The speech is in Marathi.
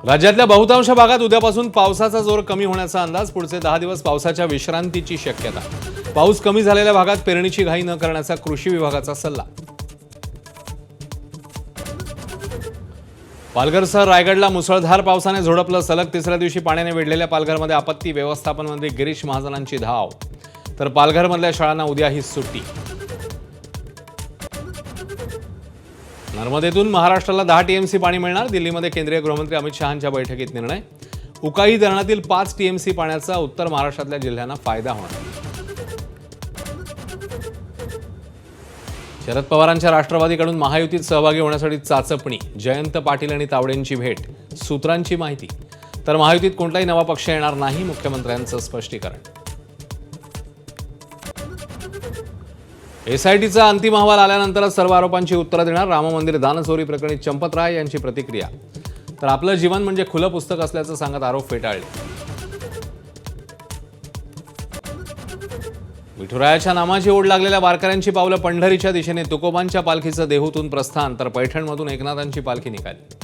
राज्यातल्या बहुतांश भागात उद्यापासून पावसाचा जोर कमी होण्याचा अंदाज. पुढचे 10 दिवस पावसाच्या विश्रांतीची शक्यता. पाऊस कमी झालेल्या भागात पेरणीची घाई न करण्याचा कृषी विभागाचा सल्ला. पालघरसह रायगडला मुसळधार पावसाने झोडपलं. सलग तिसऱ्या दिवशी पाण्याने वेढलेल्या पालघरमध्ये आपत्ती व्यवस्थापन मंत्री गिरीश महाजनांची धाव. तर पालघरमधल्या शाळांना उद्याही सुट्टी. नर्मदेतून महाराष्ट्राला 10 टीएमसी पाणी मिळणार. दिल्लीमध्ये केंद्रीय गृहमंत्री अमित शहांच्या बैठकीत निर्णय. उकाई धरणातील 5 टीएमसी पाण्याचा उत्तर महाराष्ट्रातल्या जिल्ह्यांना फायदा होणार. शरद पवारांच्या राष्ट्रवादीकडून महायुतीत सहभागी होण्यासाठी चाचपणी. जयंत पाटील आणि तावडेंची भेट. सूत्रांची माहिती. तर महायुतीत कोणताही नवा पक्ष येणार नाही, मुख्यमंत्र्यांचं स्पष्टीकरण. एसआयटीचा अंतिम अहवाल आल्यानंतरच सर्व आरोपांची उत्तरं देणार. राम मंदिर दानचोरी प्रकरणी चंपतराय यांची प्रतिक्रिया. तर आपलं जीवन म्हणजे खुलं पुस्तक असल्याचं सांगत आरोप फेटाळले. विठुरायाच्या नामाची ओढ लागलेल्या वारकऱ्यांची पावलं पंढरीच्या दिशेने. तुकोबांच्या पालखीचं देहूतून प्रस्थान. तर पैठणमधून एकनाथांची पालखी निघाली.